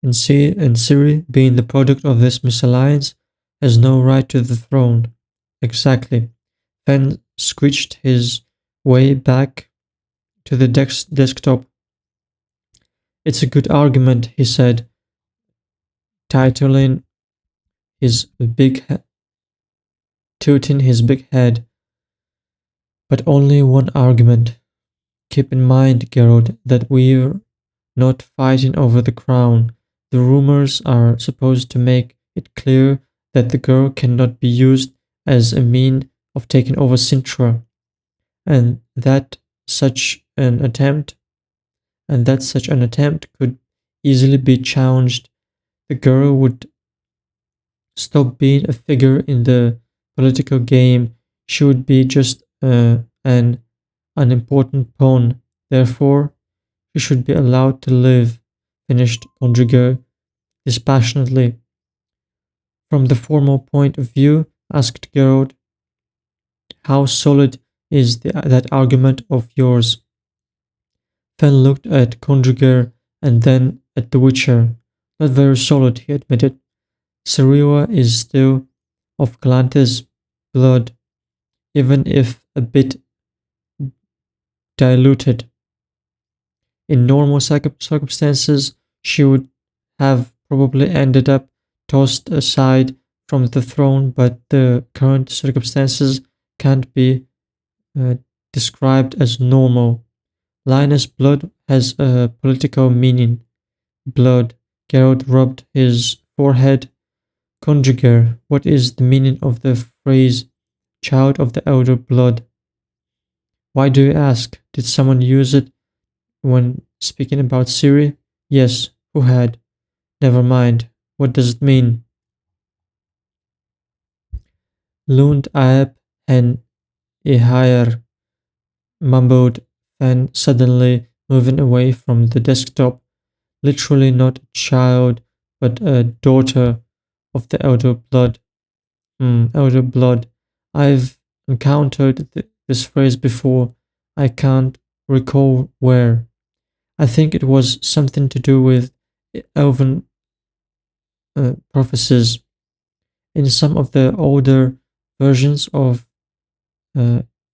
And Ciri, being the product of this misalliance, has no right to the throne. Exactly. Fen screeched his way back to the desktop. It's a good argument, he said, titling his big tooting his big head. But only one argument. Keep in mind, Geralt, that we're not fighting over the crown. The rumors are supposed to make it clear that the girl cannot be used as a mean of taking over Sintra, and that such an attempt could easily be challenged. The girl would stop being a figure in the political game. She would be just an unimportant pawn. Therefore, she should be allowed to live, finished Conjugal dispassionately. From the formal point of view, asked Geralt, how solid is that argument of yours? Fen looked at Conjugal and then at the Witcher. Not very solid, he admitted. Ciriwa is still of Galante's blood, even if a bit diluted. In normal circumstances, she would have probably ended up tossed aside from the throne, but the current circumstances can't be uh, described as normal. Linus' blood has a political meaning. Blood. Geralt rubbed his forehead. Conjugal. What is the meaning of the phrase child of the elder blood? Why do you ask? Did someone use it when speaking about Ciri? Yes, who had? Never mind. What does it mean? Lund Aeb and Ihayr, mumbled Fan, suddenly moving away from the desktop. Literally not a child, but a daughter of the elder blood. Elder blood. I've encountered this phrase before. I can't recall where. I think it was something to do with elven prophecies. In some of the older versions of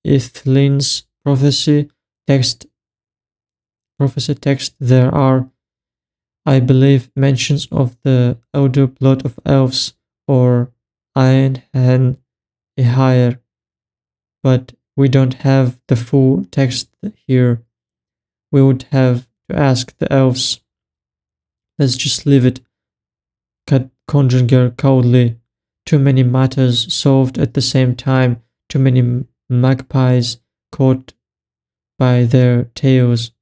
Ithlin's prophecy text, there are, I believe, mentions of the elder blood of elves or Iron Hen Ihayr, but we don't have the full text here. We would have to ask the elves. Let's just leave it, cut Conjugal coldly. Too many matters solved at the same time, too many magpies caught by their tails,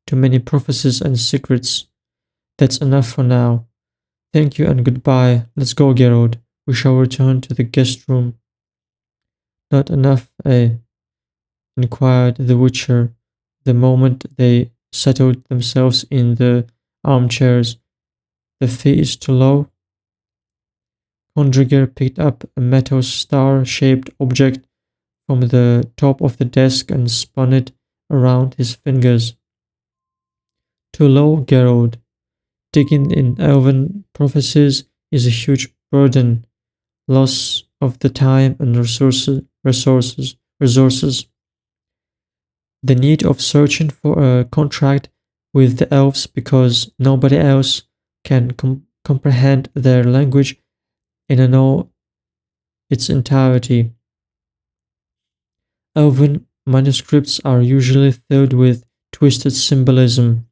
too many prophecies and secrets. That's enough for now. Thank you and goodbye. Let's go, Geralt. We shall return to the guest room. Not enough, eh? Inquired the Witcher, the moment they settled themselves in the armchairs. The fee is too low? Conjugal picked up a metal star-shaped object from the top of the desk and spun it around his fingers. Too low, Geralt. Digging in elven prophecies is a huge burden, loss of the time and resources. The need of searching for a contract with the elves because nobody else can comprehend their language in all its entirety. Elven manuscripts are usually filled with twisted symbolism,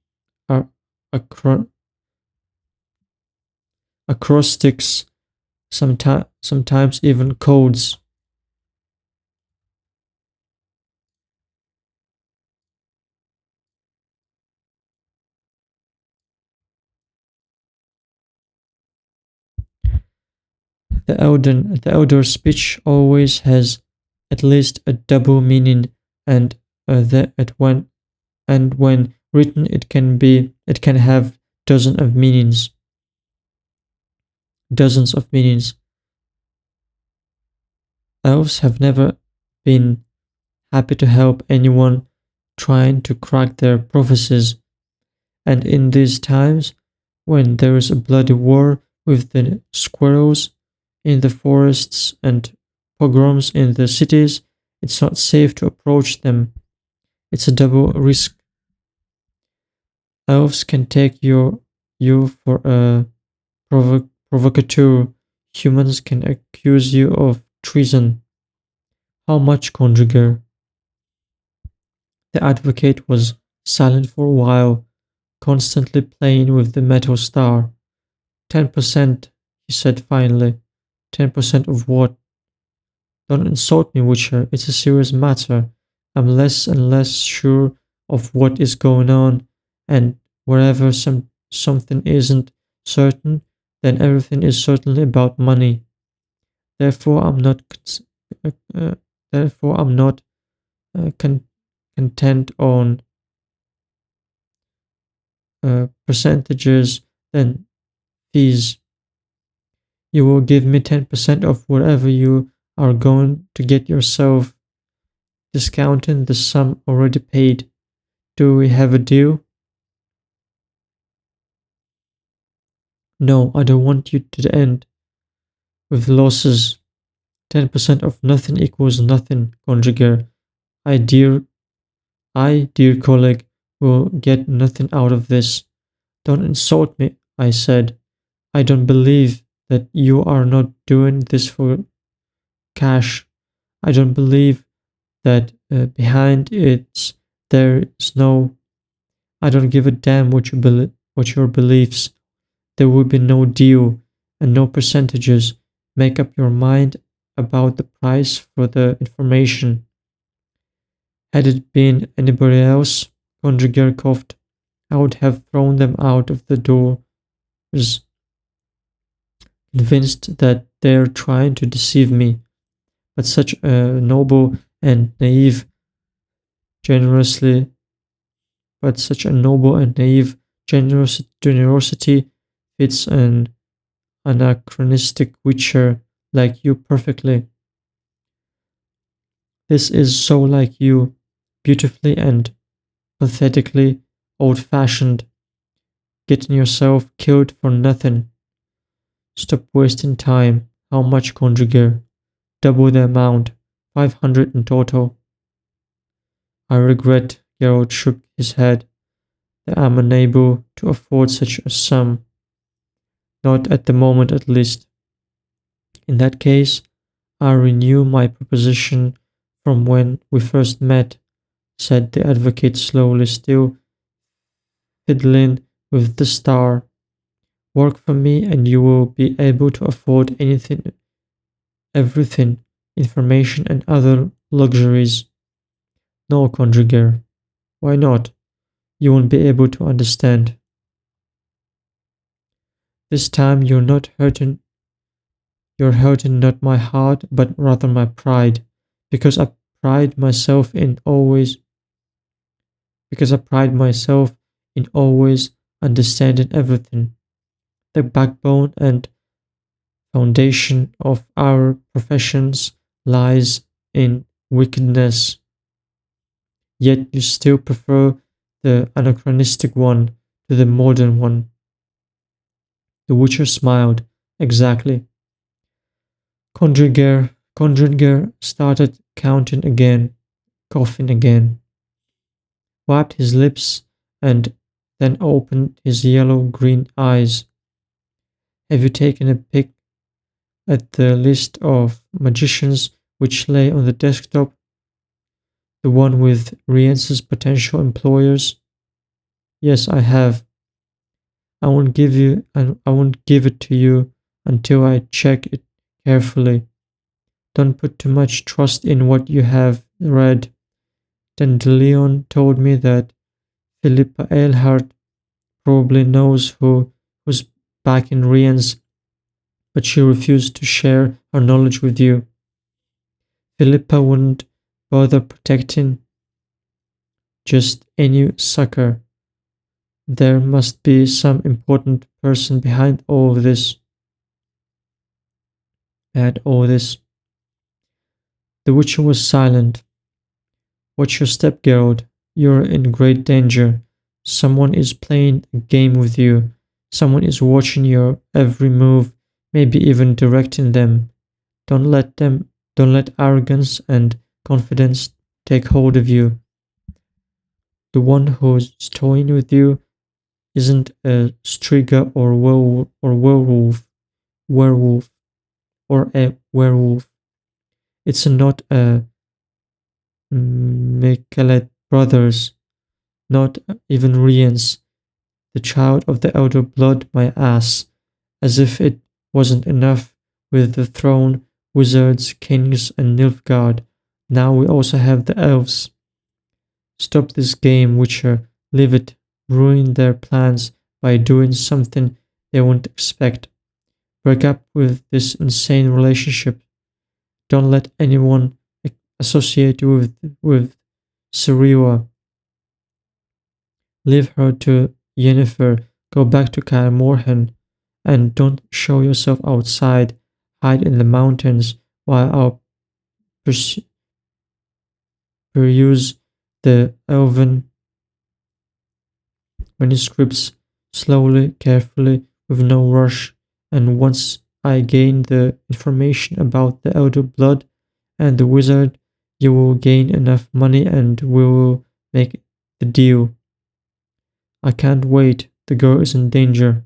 acrostics, sometimes even codes. The elder speech always has at least a double meaning, and when written, it can have dozens of meanings. Elves have never been happy to help anyone trying to crack their prophecies. And in these times, when there is a bloody war with the squirrels in the forests and pogroms in the cities, it's not safe to approach them. It's a double risk. Elves can take you for a provocateur. Humans can accuse you of treason. How much, conjugal? The advocate was silent for a while, constantly playing with the metal star. 10%, he said finally. 10% of what? Don't insult me, Witcher. It's a serious matter. I'm less and less sure of what is going on, and wherever something isn't certain, then everything is certainly about money. Therefore, I'm not. Uh, uh, therefore, I'm not content on percentages than fees. You will give me 10% of whatever you are going to get yourself, discounting the sum already paid. Do we have a deal? No, I don't want you to end with losses. 10% of nothing equals nothing, conjugal. I, dear, dear colleague, will get nothing out of this. Don't insult me, I said. I don't believe that you are not doing this for cash. I don't believe that behind it there is no. I don't give a damn what your beliefs. There will be no deal and no percentages. Make up your mind about the price for the information. Had it been anybody else, Conjugal coughed, I would have thrown them out of the doors, convinced that they're trying to deceive me. But such a noble and naive, generously, but such a noble and naive generosity fits an anachronistic witcher like you perfectly. This is so like you, beautifully and pathetically old fashioned, getting yourself killed for nothing. Stop wasting time. How much, conjugal? Double the amount, 500 in total. I regret, Gerald shook his head, that I'm unable to afford such a sum. Not at the moment, at least. In that case, I renew my proposition from when we first met, said the advocate slowly, still fiddling with the star. Work for me and you will be able to afford anything, everything, information and other luxuries. No, conjugal. Why not? You won't be able to understand. This time you're hurting not my heart, but rather my pride, because I pride myself in always because I pride myself in always understanding everything. The backbone and foundation of our professions lies in wickedness. Yet you still prefer the anachronistic one to the modern one. The Witcher smiled. Exactly. Conjugal started counting again, coughing again, wiped his lips, and then opened his yellow-green eyes. Have you taken a peek at the list of magicians which lay on the desktop? The one with Rience's potential employers? Yes, I have. I won't give it to you until I check it carefully. Don't put too much trust in what you have read. Then de Leon told me that Philippa Eilhart probably knows who's back in Rience, but she refused to share her knowledge with you. Philippa wouldn't bother protecting just any sucker. There must be some important person behind all of this. Behind all this. The Witcher was silent. Watch your step, Geralt. You're in great danger. Someone is playing a game with you. Someone is watching your every move, maybe even directing them. Don't let arrogance and confidence take hold of you. The one who's toying with you isn't a striga or werewolf or a werewolf. It's not a Michelet brothers, not even Rians, the child of the elder blood, my ass, as if it wasn't enough with the throne, wizards, kings, and Nilfgaard. Now we also have the elves. Stop this game, Witcher. Leave it. Ruin their plans by doing something they won't expect. Break up with this insane relationship. Don't let anyone associate you with Siriwa. Leave her to Yennefer. Go back to Kaer Morhen. And don't show yourself outside. Hide in the mountains while I peruse the elven manuscripts slowly, carefully, with no rush. And once I gain the information about the elder blood and the wizard, you will gain enough money and we will make the deal. I can't wait. The girl is in danger.